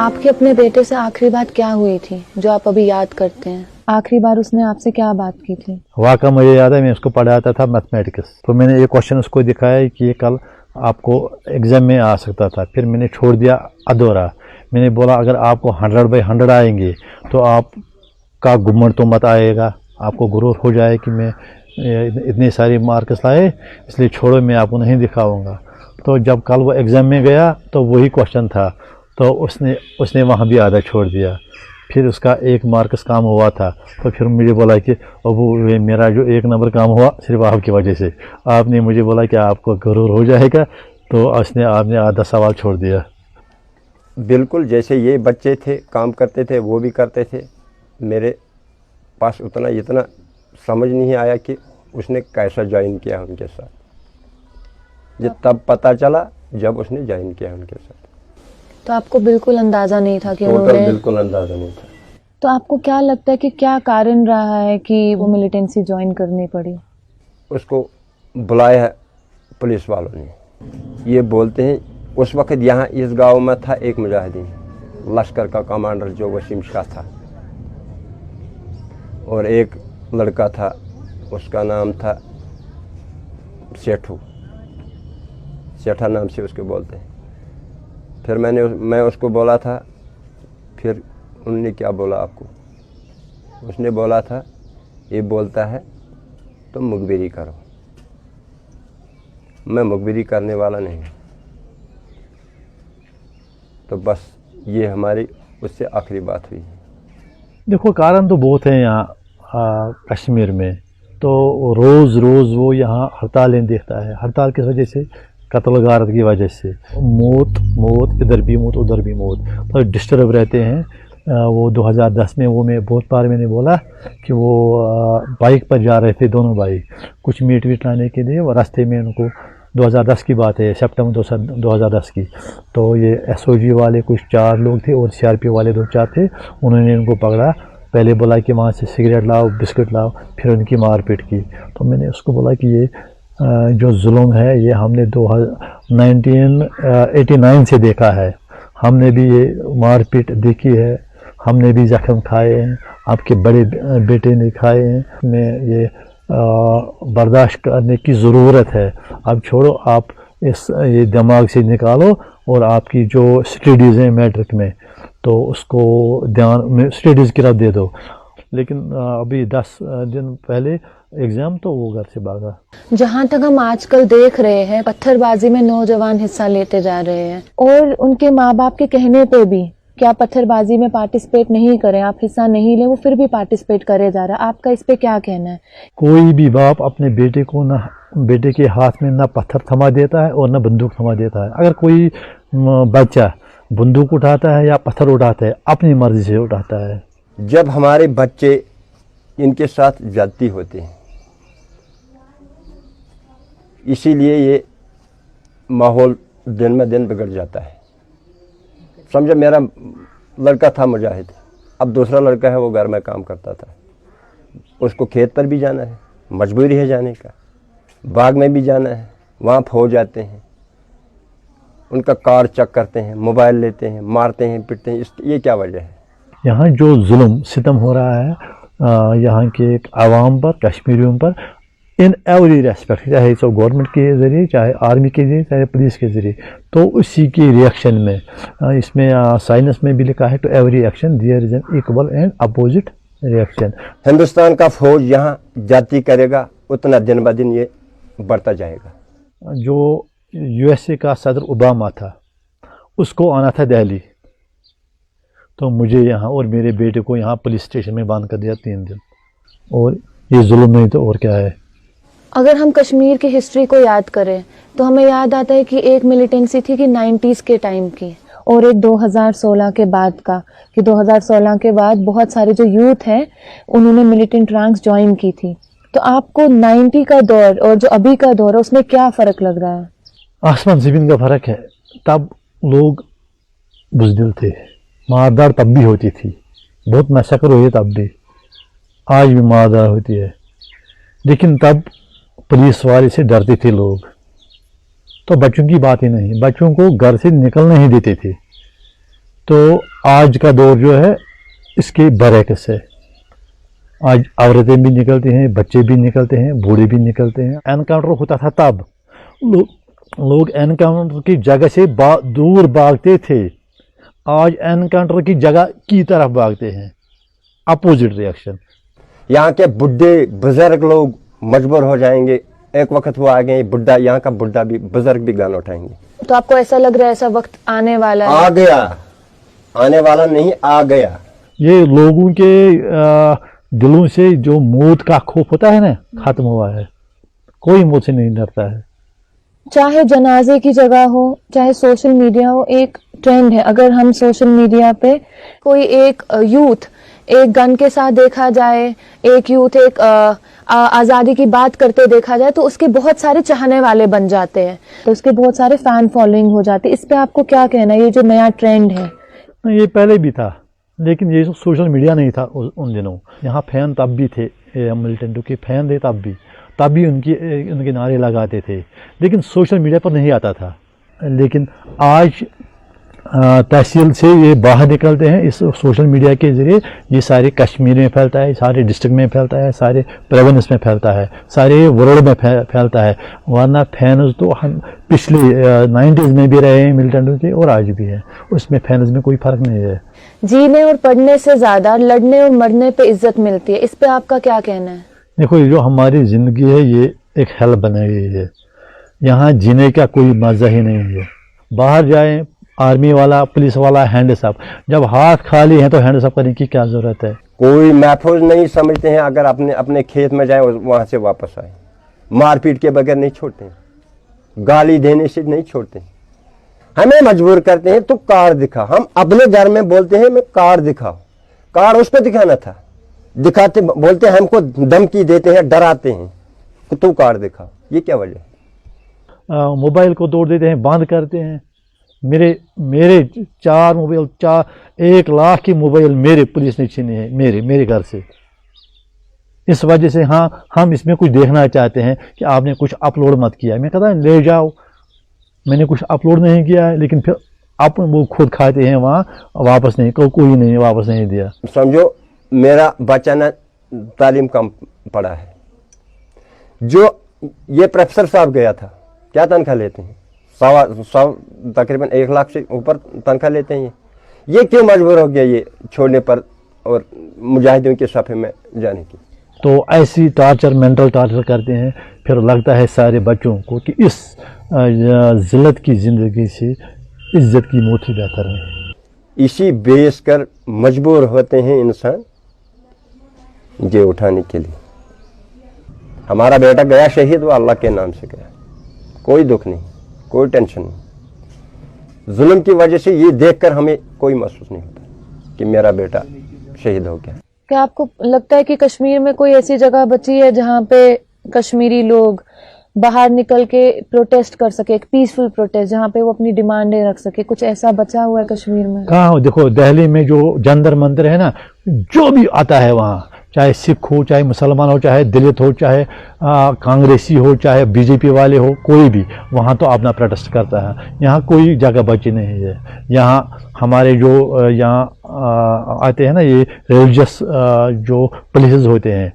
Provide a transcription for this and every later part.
آپ کے اپنے بیٹے سے آخری بات کیا ہوئی تھی جو آپ ابھی یاد کرتے ہیں؟ آخری بار اس نے آپ سے کیا بات کی تھی؟ واقعہ مجھے یاد ہے، میں اس کو پڑھاتا تھا میتھمیٹکس، تو میں نے ایک کوشچن اس کو دکھایا کہ یہ کل آپ کو ایگزام میں آ سکتا تھا، پھر میں نے چھوڑ دیا ادھورا۔ میں نے بولا اگر آپ کو 100/100 آئیں گے تو آپ کا گمنڈ تو مت آئے گا، آپ کو غرور ہو جائے کہ میں اتنے سارے مارکس لائے، اس لیے چھوڑو، میں آپ کو نہیں دکھاؤں گا۔ تو جب کل وہ ایگزام میں گیا تو وہی کوشچن تھا، تو اس نے وہاں بھی آدھا چھوڑ دیا، پھر اس کا 1 مارکس کام ہوا تھا۔ تو پھر مجھے بولا کہ ابو میرا جو 1 نمبر کام ہوا صرف آپ کی وجہ سے، آپ نے مجھے بولا کہ آپ کو غرور ہو جائے گا، تو آپ نے آدھا سوال چھوڑ دیا۔ بالکل جیسے یہ بچے تھے کام کرتے تھے وہ بھی کرتے تھے، میرے پاس اتنا سمجھ نہیں آیا کہ اس نے کیسا جوائن کیا ان کے ساتھ، یہ تب پتہ چلا جب اس نے جوائن کیا ان کے ساتھ۔ تو آپ کو بالکل اندازہ نہیں تھا کہ انہوں نے؟ بالکل اندازہ نہیں تھا۔ تو آپ کو کیا لگتا ہے کہ کیا کارن رہا ہے کہ وہ ملیٹنسی جوائن کرنی پڑی؟ اس کو بلایا ہے پولیس والوں نے، یہ بولتے ہیں اس وقت یہاں اس گاؤں میں تھا ایک مجاہدین لشکر کا کمانڈر جو وسیم شاہ تھا، اور ایک لڑکا تھا اس کا نام تھا سیٹھا نام سے اس کو بولتے ہیں۔ پھر میں اس کو بولا تھا، پھر انہوں نے کیا بولا آپ کو؟ اس نے بولا تھا یہ بولتا ہے تم مخبری کرو، میں مخبری کرنے والا نہیں ہوں۔ تو بس یہ ہماری اس سے آخری بات ہوئی۔ دیکھو کارن تو بہت ہیں یہاں کشمیر میں، تو روز وہ یہاں ہڑتالیں دیکھتا ہے۔ ہڑتال کس وجہ سے؟ قتل غارت کی وجہ سے، موت ادھر بھی موت ادھر بھی موت، تو ڈسٹرب رہتے ہیں۔ وہ 2010 میں میں بہت بار میں نے بولا کہ وہ بائک پر جا رہے تھے دونوں بھائی کچھ میٹ لانے کے لیے، وہ راستے میں ان کو 2010 کی بات ہے، سپتمبر 2010 کی، تو یہ SOG والے کچھ 4 لوگ تھے اور CRP والے 2-4 تھے، انہوں نے ان کو پکڑا، پہلے بولا کہ وہاں سے سگریٹ لاؤ بسکٹ لاؤ، پھر ان کی مار پیٹ کی۔ تو میں نے اس کو بولا کہ یہ جو ظلم ہے یہ ہم نے 1989 سے دیکھا ہے، ہم نے بھی یہ مار پیٹ دیکھی ہے، ہم نے بھی زخم کھائے ہیں، آپ کے بڑے بیٹے نے کھائے ہیں، میں یہ برداشت کرنے کی ضرورت ہے۔ اب چھوڑو، آپ یہ دماغ سے نکالو، اور آپ کی جو اسٹڈیز ہیں میٹرک میں تو اس کو دھیان میں اسٹڈیز کی طرف دے دو۔ لیکن ابھی 10 دن پہلے ایگزام تو وہ گھر سے بھاگا۔ جہاں تک ہم آج کل دیکھ رہے ہیں پتھر بازی میں نوجوان حصہ لیتے جا رہے ہیں، اور ان کے ماں باپ کے کہنے پہ بھی کہ آپ پتھر بازی میں پارٹیسپیٹ نہیں کریں، آپ حصہ نہیں لیں، وہ پھر بھی پارٹیسپیٹ کرے جا رہا ہے۔ آپ کا اس پہ کیا کہنا ہے؟ کوئی بھی باپ اپنے بیٹے کے ہاتھ میں نہ پتھر تھما دیتا ہے اور نہ بندوق تھما دیتا ہے۔ اگر کوئی بچہ بندوق اٹھاتا ہے یا پتھر اٹھاتا ہے اپنی مرضی سے اٹھاتا ہے۔ جب ہمارے بچے ان کے ساتھ زیادتی ہوتے ہیں، اسی لیے یہ ماحول دن میں دن بگڑ جاتا ہے۔ سمجھو میرا لڑکا تھا مجاہد، اب دوسرا لڑکا ہے وہ گھر میں کام کرتا تھا، اس کو کھیت پر بھی جانا ہے، مجبوری ہے جانے کا، باغ میں بھی جانا ہے، وہاں فوج آتے ہیں، ان کا کار چیک کرتے ہیں، موبائل لیتے ہیں، مارتے ہیں پیٹتے ہیں۔ یہ کیا وجہ ہے؟ یہاں جو ظلم ستم ہو رہا ہے یہاں کے عوام پر، کشمیریوں پر، ان ایوری ریسپیکٹ، چاہے تو گورنمنٹ کے ذریعے، چاہے آرمی کے ذریعے، چاہے پولیس کے ذریعے، تو اسی کی ریئیکشن میں اس میں سائنس میں بھی لکھا ہے، to every action there is an equal and opposite reaction. Hindustan کا فوج یہاں جاتی کرے گا اتنا دن بہ دن یہ بڑھتا جائے گا۔ جو USA کا صدر اوباما تھا اس کو آنا تھا دہلی، تو مجھے یہاں اور میرے بیٹے کو یہاں پولیس اسٹیشن میں باندھ کر دیا 3 دن، اور یہ ظلم نہیں تو اور کیا ہے؟ اگر ہم کشمیر کی ہسٹری کو یاد کریں تو ہمیں یاد آتا ہے کہ ایک ملیٹنسی تھی کہ 90s کے ٹائم کی، اور ایک 2016 کے بعد کا، کہ 2016 کے بعد بہت سارے جو یوتھ ہیں انہوں نے ملیٹنٹ رینکس جوائن کی تھی۔ تو آپ کو 90 کا دور اور جو ابھی کا دور ہے اس میں کیا فرق لگ رہا ہے؟ آسمان زمین کا فرق ہے۔ تب لوگ بزدل تھے، ماردار تب بھی ہوتی تھی، بہت مسکر ہوئی تب بھی، آج بھی ماردار ہوتی ہے، لیکن تب پولیس والے سے ڈرتے تھے لوگ، تو بچوں کی بات ہی نہیں، بچوں کو گھر سے نکلنے ہی دیتے تھے۔ تو आज का दौर जो है इसके बरक्स है। आज औरतें भी निकलती हैं, बच्चे भी निकलते हैं, बूढ़े भी निकलते हैं। एनकाउंटर होता था तब लोग एनकाउंटर की जगह से दूर भागते थे, आज एनकाउंटर की जगह की तरफ भागते हैं, अपोजिट रिएक्शन। यहाँ के बुढ़े बुजुर्ग लोग मजबूर हो जाएंगे, एक वक्त वो आ गए बुढ़ा, यहाँ का बुढ़ा भी बुजुर्ग भी गान उठाएंगे। तो आपको ऐसा लग रहा है ऐसा वक्त आने वाला है? आ गया, आने वाला नहीं, आ गया। ये लोगों के दिलों से जो मौत का खौफ होता है ना, खत्म हुआ है। कोई मौत से नहीं डरता है। चाहे जनाजे की जगह हो, चाहे सोशल मीडिया हो, एक ट्रेंड है, अगर हम सोशल मीडिया पे कोई एक यूथ एक गन के साथ देखा जाए, एक यूथ एक आज़ादी की बात करते देखा जाए, तो उसके बहुत सारे चाहने वाले बन जाते हैं, तो उसके बहुत सारे फैन फॉलोइंग हो जाती है। इस पे आपको क्या कहना है, ये जो नया ट्रेंड है? ये पहले भी था, लेकिन ये सोशल मीडिया नहीं था उन दिनों। यहाँ फैन तब भी थे, मिलिटेंटों के फैन थे तब भी उनके नारे लगाते थे, लेकिन सोशल मीडिया पर नहीं आता था। लेकिन आज तहसील से ये बाहर निकलते हैं, इस सोशल मीडिया के ज़रिए ये सारे कश्मीर में फैलता है, सारे डिस्ट्रिक्ट में फैलता है, सारे प्रोविंस में फैलता है, सारे वर्ल्ड में फैलता है। वरना फैन्स तो हम पिछले 90s में भी रहे हैं मिलिटेंटों के, और आज भी है, उसमें फैन्स में कोई फ़र्क नहीं है। जीने और पढ़ने से ज़्यादा लड़ने और मरने पे इज्जत मिलती है, इस पे आपका क्या कहना है? देखो, ये जो हमारी ज़िंदगी है ये एक हेल बनाई गई है, यहाँ जीने का कोई मज़ा ही नहीं है। बाहर जाएं, आर्मी वाला पुलिस वाला हैंड्स अप, जब हाथ खाली हैं तो हैंड्स अप करने की क्या ज़रूरत है? कोई महफूज नहीं समझते हैं, अगर अपने खेत में जाएं वहाँ से वापस आए, मारपीट के बगैर नहीं छोड़ते हैं, गाली देने से नहीं छोड़ते हैं, हमें मजबूर करते हैं तो कार दिखा। हम अपने घर में बोलते हैं मैं कार दिखाओ, कार उसको दिखाना था, दिखाते बोलते हैं हमको धमकी देते हैं, डराते हैं कि तू कार दिखाओ। ये क्या वजह है? मोबाइल को तोड़ देते हैं, बंद करते हैं। मेरे 4 मोबाइल, 1 लाख की मोबाइल मेरे पुलिस ने छीने हैं, मेरे घर से। इस वजह से हाँ, हम इसमें कुछ देखना चाहते हैं कि आपने कुछ अपलोड मत किया। मैं कहता ले जाओ, मैंने कुछ अपलोड नहीं किया है, लेकिन फिर आप वो खुद खाते हैं वहाँ, वापस नहीं, कोई नहीं वापस नहीं दिया। समझो मेरा बच्चा ने तालीम कम पढ़ा है, जो ये प्रोफेसर साहब गया था, क्या तनख्वाह लेते हैं? तकरीबन 1 लाख से ऊपर तनख्वाह लेते हैं। ये क्यों मजबूर हो गया ये छोड़ने पर और मुजाहिदों के सफ़े में जाने की? तो ऐसी टार्चर, मेंटल टार्चर करते हैं, फिर लगता है सारे बच्चों को कि इस ज़िल्लत की ज़िंदगी से इज्जत की मौत ही बेहतर है। इसी बेस कर मजबूर होते हैं इंसान ये उठाने के लिए। हमारा बेटा गया शहीद, वो अल्लाह के नाम से गया, कोई दुख नहीं, कोई टेंशन नहीं। जुल्म की वजह से ये देखकर हमें कोई महसूस नहीं होता कि मेरा बेटा शहीद हो गया। क्या आपको लगता है कि कश्मीर में कोई ऐसी जगह बची है जहाँ पे कश्मीरी लोग बाहर निकल के प्रोटेस्ट कर सके, एक पीसफुल प्रोटेस्ट जहाँ पे वो अपनी डिमांडें रख सके? कुछ ऐसा बचा हुआ है कश्मीर में? कहाँ? देखो, दिल्ली में जो जंतर मंतर है ना, जो भी आता है वहाँ, चाहे सिख हो, चाहे मुसलमान हो, चाहे दलित हो, चाहे कांग्रेसी हो, चाहे बीजेपी वाले हो, कोई भी वहाँ तो अपना प्रोटेस्ट करता है। यहाँ कोई जगह बची नहीं है। यहाँ हमारे जो यहाँ आते हैं ना, ये रिलीजियस जो प्लेसेस होते हैं,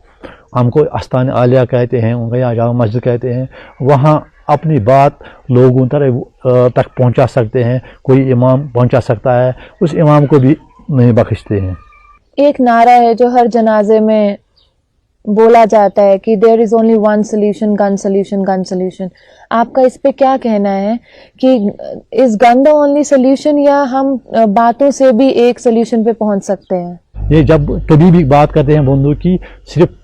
हमको आस्तान आलिया कहते हैं, उनका यहाँ जामा मस्जिद कहते हैं, वहाँ अपनी बात लोगों तक पहुँचा सकते हैं। कोई इमाम पहुँचा सकता है, उस इमाम को भी नहीं बख्शते हैं। एक नारा है जो हर जनाजे में बोला जाता है कि there is only one solution, gun solution, gun solution. आपका इस पे क्या कहना है कि इस गन द ओनली सोल्यूशन, या हम बातों से भी एक सोल्यूशन पे पहुंच सकते हैं? ये जब कभी भी बात करते हैं बंदूक की, सिर्फ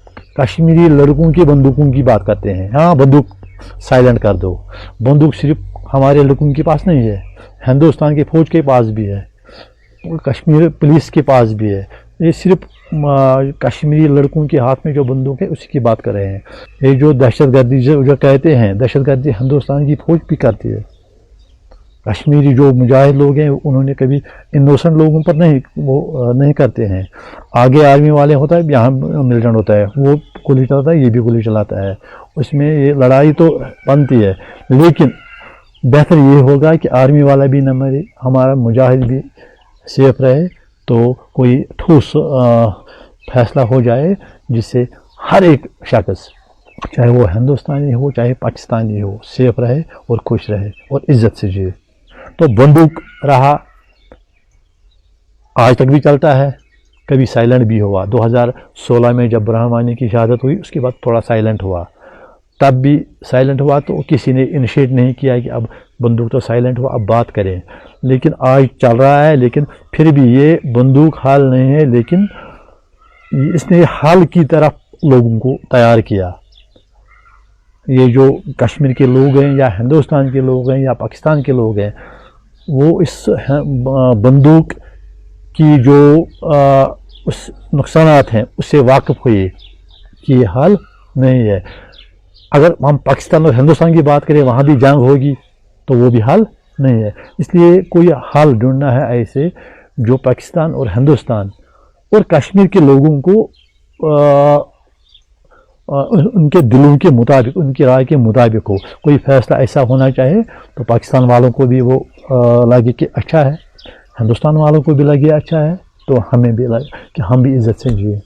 कश्मीरी लड़कों की बंदूकों की बात करते हैं। हाँ, बंदूक साइलेंट कर दो। बंदूक सिर्फ हमारे लड़कों के पास नहीं है, हिंदुस्तान की फौज के पास भी है, कश्मीर पुलिस के पास भी है। ये सिर्फ कश्मीरी लड़कों के हाथ में जो बंदूक है उसी की बात कर रहे हैं। ये जो दहशतगर्दी जो कहते हैं, दहशतगर्दी हिंदुस्तान की फौज भी करती है। कश्मीरी जो मुजाहिद लोग हैं उन्होंने कभी इनोसेंट लोगों पर नहीं करते हैं। आगे आर्मी वाले होता है, यहाँ मिलिटेंट होता है, वो गोली चलाता है, ये भी गोली चलाता है। उसमें ये लड़ाई तो बनती है, लेकिन बेहतर ये होगा कि आर्मी वाला भी न मरे, हमारा मुजाहिद भी सेफ रहे, तो कोई ठोस फैसला हो जाए जिससे हर एक शख्स, चाहे वो हिंदुस्तानी हो चाहे पाकिस्तानी हो, सेफ रहे और खुश रहे और इज्जत से जिए। तो बंदूक रहा, आज तक भी चलता है, कभी साइलेंट भी हुआ। 2016 में जब बुरहान वानी की शहादत हुई उसके बाद थोड़ा साइलेंट हुआ, तब भी साइलेंट हुआ तो किसी ने इनिशिएट नहीं किया कि अब बंदूक तो साइलेंट हुआ अब बात करें। लेकिन आज चल रहा है, लेकिन फिर भी ये बंदूक हल नहीं है, लेकिन इसने हल की तरफ लोगों को तैयार किया। ये जो कश्मीर के लोग हैं या हिंदुस्तान के लोग हैं या पाकिस्तान के लोग हैं, वो इस बंदूक की जो उस नुकसानात हैं उससे वाकिफ़ हुए कि ये हल नहीं है। अगर हम पाकिस्तान और हिंदुस्तान की बात करें, वहाँ भी जंग होगी तो वो भी हल नहीं है। इसलिए कोई हल ढूंढना है ऐसे जो पाकिस्तान और हिंदुस्तान और कश्मीर के लोगों को उनके दिलों के मुताबिक, उनकी राय के मुताबिक हो। कोई फैसला ऐसा होना चाहिए तो पाकिस्तान वालों को भी वो लगे कि अच्छा है, हिंदुस्तान वालों को भी लगे अच्छा है, तो हमें भी लगे कि हम भी इज्जत से जिए।